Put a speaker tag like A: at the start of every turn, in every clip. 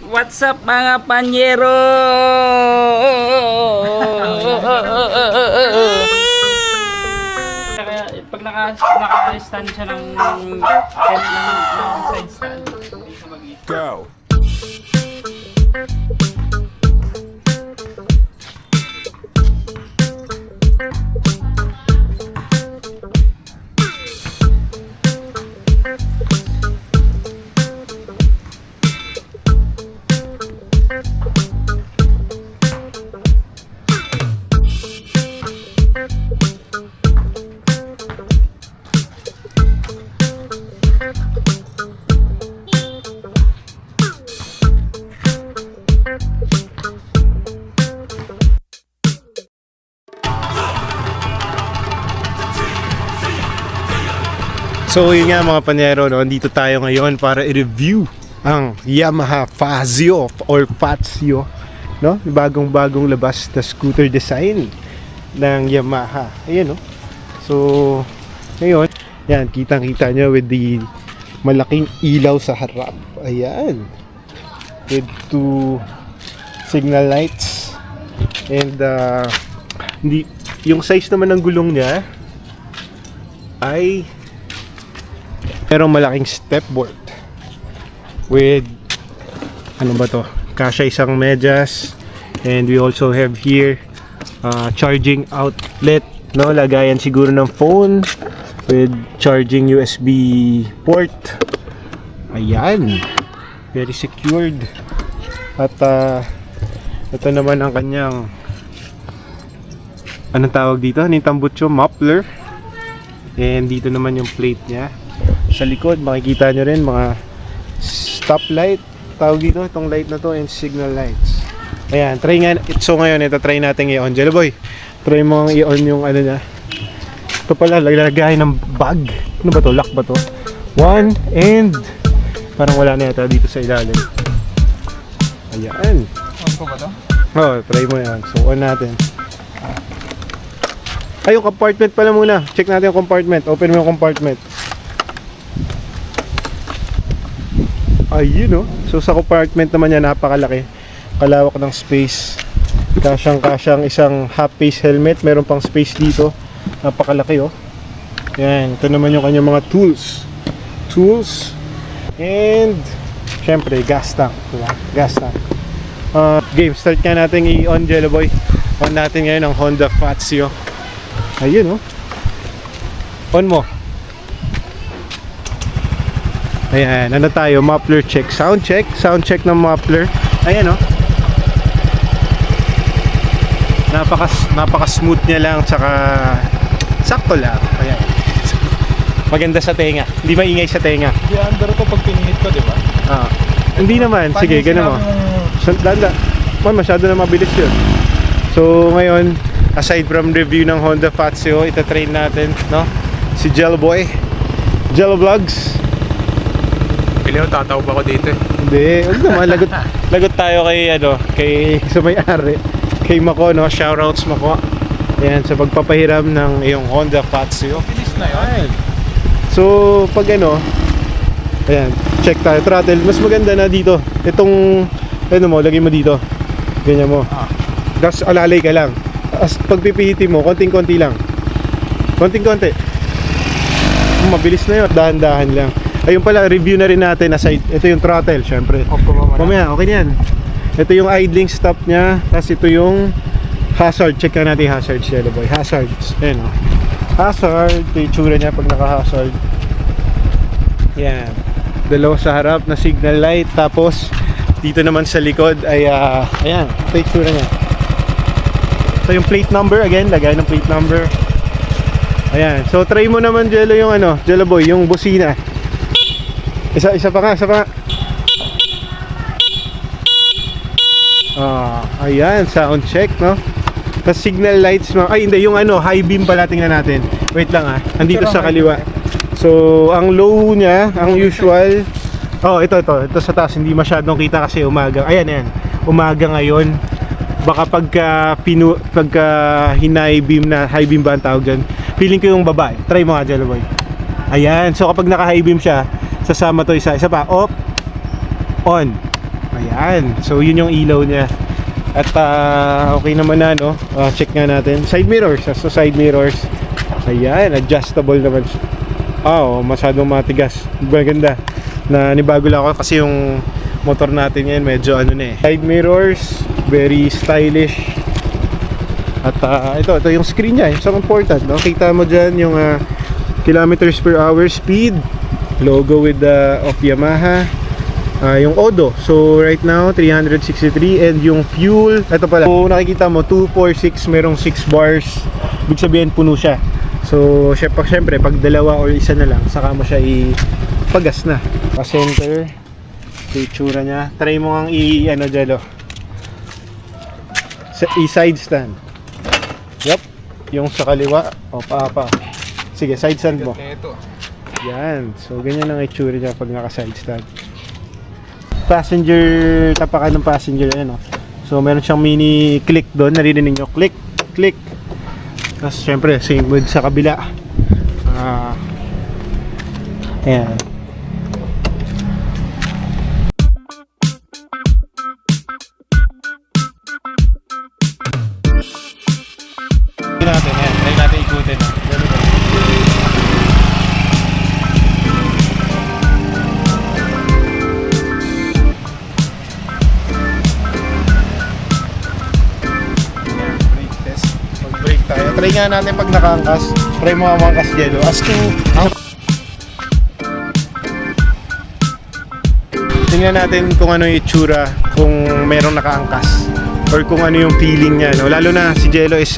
A: What's up mga panyero? Pag naka-stand siya ng side stand, hindi siya mag-i-
B: Go. So yun nga mga panyero, no? Dito tayo ngayon para i-review ang Yamaha Fazio or Fazio, no? Bagong labas na scooter design ng Yamaha. Ayan, no? So ngayon, yan, kitang-kita nyo with the malaking ilaw sa harap. Ayan. With two signal lights. And hindi, yung size naman ng gulong niya ay merong malaking stepboard with ano ba to, kasya isang medyas, and we also have here charging outlet, no, lagayan siguro ng phone with charging USB port. Ayan, very secured. At ito naman ang kanyang anong tawag dito, nitambutso muffler, and dito naman yung plate niya. Sa likod makikita nyo rin mga stoplight, tawag dito itong light na to, and signal lights. Ayan, try nga. So ngayon ito try natin i-on. Jello boy, try mo i-on yung ano na. Ito pala, lalagay ng bag. Ano ba to? Lock ba to? One, and parang wala na yata dito sa ilalim. Ayan.
A: On ko ba to?
B: Oh, try mo yan. So on natin. Ay, yung compartment pala muna. Check natin yung compartment. Open mo yung compartment. Ayun, no? So sa compartment naman yan, napakalaki. Kalawak ng space. Kasyang isang half-face helmet. Meron pang space dito. Napakalaki, oh. Yan. Ito naman yung kanyang mga tools. And syempre, gas tank. Diba? Gas tank. Game, start nga natin i-on, Jello boy. On natin ngayon ang Honda Fazio. Ayun, oh. On mo. Ayan, ano tayo? Muffler check. Sound check ng muffler. Ayan, oh. Napaka-smooth niya lang, tsaka sakto lang. Ayan. Maganda sa tenga. Hindi maingay sa tenga.
A: Hindi under ko pag pinihit ko, di ba?
B: Hindi naman. Sige, ganun mo. Danda. Masyado na mabilis yun. So, ngayon, aside from review ng Honda Fazio, itatrain natin, no? Si Jello Boy. Jello Vlogs.
C: Pili ko, tataw ba ako dito eh.
B: Hindi, huwag naman. Lagot tayo kay sa may-ari. Kay Mako, no? Shoutouts Mako. Ayan, sa pagpapahiram ng iyong Honda Fazio.
A: Bilis na yun.
B: So, pag ayan, check tayo. Throttle, mas maganda na dito. Itong, mo, lagay mo dito. Ganyan mo. Tapos alalay ka lang. As pagpipihiti mo, konting-konti lang. Konting-konti. Mabilis na yun. Dahan-dahan lang. Ayun pala, review na rin natin aside. Ito yung throttle, syempre. Mamaya, okay na yan. Ito yung idling stop niya. Tapos ito yung hazard. Check na natin yung hazard, Jello boy. Hazards. Ayan, oh. Hazard. Ito yung tsura niya pag naka-hazard. Yan. Dalawa sa harap na signal light. Tapos, dito naman sa likod ay, ayan. Ito yung tsura niya. Ito yung plate number. Again, lagay ng plate number. Ayan. So, try mo naman, Jello, yung Jello boy, yung busina. Isa pa nga. Ayan, sound check, no? Tapos signal lights mo. Ay, hindi, yung high beam pala, tingnan natin. Wait lang, andito sa kaliwa. So, ang low niya, ang usual. Ito sa taas, hindi masyadong kita kasi umaga. Ayan. Umaga ngayon. Baka pagka high beam ba ang tawag dyan? Feeling ko yung babae. Try mo nga, Jello boy. Ayan, so kapag naka high beam siya, sasama to isa pa, off, on. Ayan. So yun yung ilaw niya. At okay naman na, no? Check nga natin. Side mirrors. So side mirrors. Ayan, adjustable naman. Masyadong matigas. Maganda. Na nibago lang ako kasi yung motor natin ngayon medyo ano na eh. Side mirrors, very stylish. At ito yung screen niya. Isang important, no? Kita mo dyan yung kilometers per hour speed. Logo with of Yamaha. Yung Odo, so right now 363, and yung fuel, ito pala, so nakikita mo 246, merong 6 bars, ibig sabihin puno siya. So syempre pag dalawa or isa na lang, saka mo siya ipagas na. Pa-center, itsura niya, try mo ang Jello, i-side stand. Yup, yung sa kaliwa, pa. Sige, side stand mo. Yan, so ganyan ang itsura niya pag naka-side stand. Passenger, tapakan ng passenger, ano. So meron siyang mini click doon, narinig niyo, click. Tapos syempre same with sa kabila. Ayan.
A: Try natin ikutin.
B: Try nga natin pag nakaangkas. Try mo ang angkas, Jello. As to tingnan natin kung ano yung itsura kung merong nakaangkas or kung ano yung feeling niya, no? Lalo na si Jello is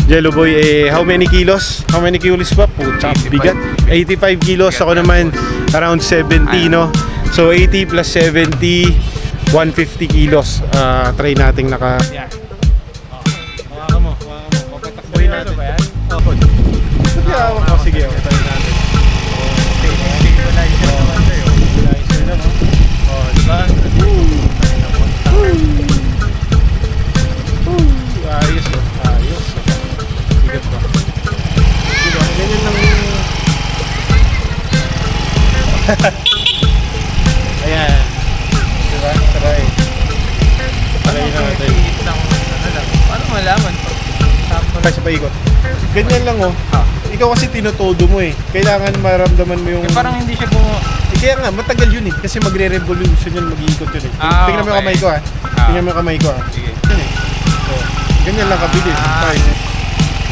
B: Jello Boy, how many kilos? How many kilos ba? Pucha, bigat. 85 kilos. Ako naman around 70, no? So 80 plus 70, 150 kilos. Try nating naka...
A: Yeah.
B: Sige, try natin. Ayos. Sige pa. Diba? Ganyan lang yung... Ayan. Diba? Try. Try natin.
A: Paano malaman?
B: Kasi paikot. Ganyan lang, oh. Ikaw kasi tinutodo mo eh. Kailangan maramdaman mo yung...
A: Parang hindi siya
B: Kaya nga, matagal yun eh. Kasi magre-revolution yun, mag-iikot yun eh. Tingnan mo yung kamay ko ah. Tingnan mo yung kamay ko ah.
A: Sige.
B: Yun eh. So, ganyan lang kabilis.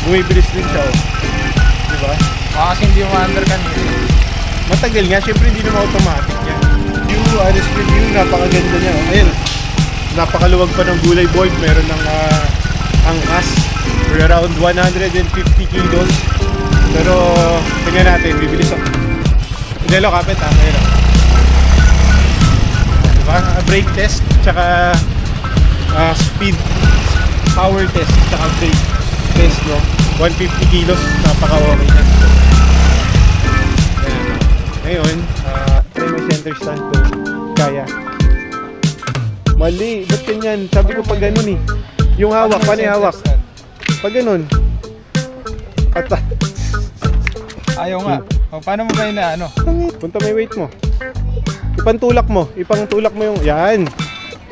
B: Bumibilis din siya oh. Diba?
A: Kasi hindi mo under-can.
B: Matagal nga, syempre hindi naman automatic yan. Yung honest review, napakaganda niya oh. Ayun, napakaluwag pa ng gulay board. Meron ng angkas. We're around 150 kilos. Pero tingnan natin, bibilis ako. Jello, kapit ha, mayroon. Diba? Brake test, tsaka speed, power test, tsaka brake test, no? 150 kilos, napaka-okay na. Ngayon, try may center stand to. Kaya. Mali, ba't ganyan? Sabi ko pag ganun eh. Yung hawak, paano yung hawak? Pag ganun.
A: Ayaw nga. Paano mo ba yun na ano?
B: Punta may weight mo. Ipantulak mo yung yan.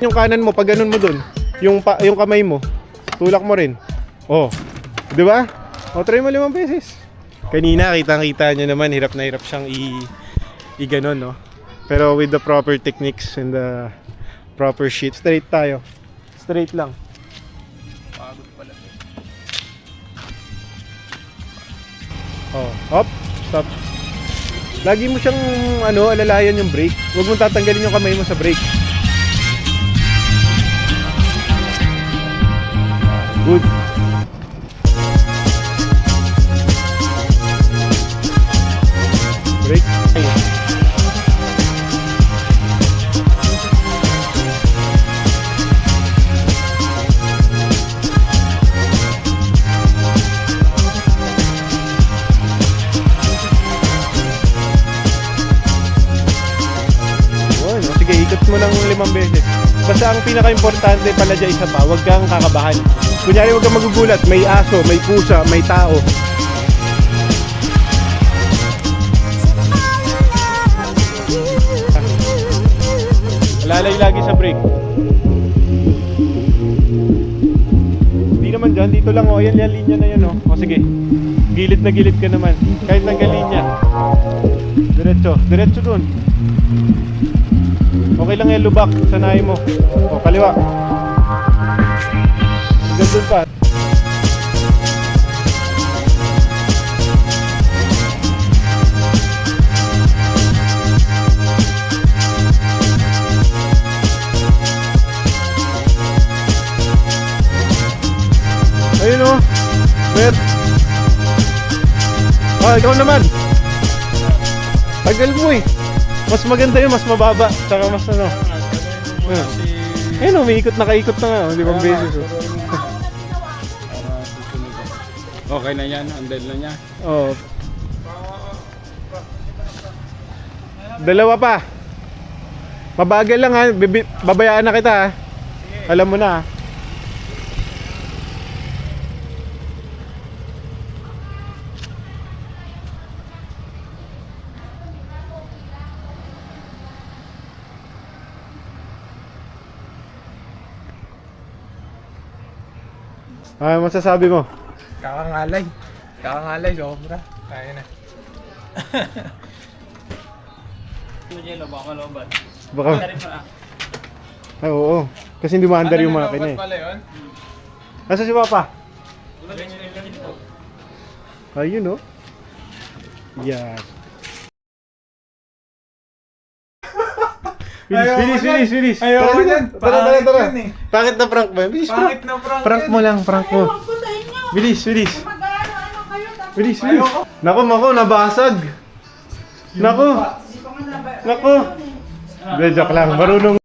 B: Yung kanan mo pag ganun mo dun. Yung kamay mo. Tulak mo rin. Oh. 'Di ba? O try mo 5 beses. Kanina kitang-kita niyo naman hirap na hirap siyang i-ganon, no. Pero with the proper techniques and the proper shit, straight tayo. Straight lang.
A: Pagod pala.
B: Oh, hop, stop. Lagi mo siyang alalayan yung brake. Huwag mong tatanggalin yung kamay mo sa brake. Good. Brake. Sige, ikot mo ng 5 beses. Basta ang pinaka-importante pala dyan isa pa, huwag kang kakabahan. Kunyari huwag kang magugulat, may aso, may pusa, may tao. Alalay lagi sa brake. Hindi naman dyan, dito lang oh. Yan linya na yan oh. O sige, gilid na gilid ka naman. Kahit tanggal linya. Diretso, diretso dun. Okay lang yan, lubak. Sanayin mo. O, kaliwa. Hanggang dun pa. Ayun o. Mer. Ah, ikaw naman. Tagal mo eh. Mas maganda yun, mas mababa. Saka mas ano. Ayun o, may ikot nakaikot na nga. Di bang beses o.
A: Okay na yan, handle na niya.
B: Oo. Dalawa pa. Mabagal lang ha. Babayaan na kita ha. Alam mo na ha. Ano masasabi mo?
A: Kakangalay. Kakangalay, sobra. Kaya na.
B: Baka... Ay, oo. Kasi hindi maandar yung makina eh.
A: Pala yun?
B: Nasa si Papa? Ayun oh. Yan. Bilis.
A: Ayoko yan. Pangit
B: Tara.
A: yun eh.
B: Bakit na prank ba? Bilis,
A: Pangit na prank
B: Prank
A: yan.
B: mo lang, prank mo.
D: Ewan ko sa inyo.
B: Bilis.
D: Mag-ano kayo tapos
B: Bilis. Nako, nabasag. Nako.
D: hindi ko nga naba-
B: Nako. Joke lang, marunong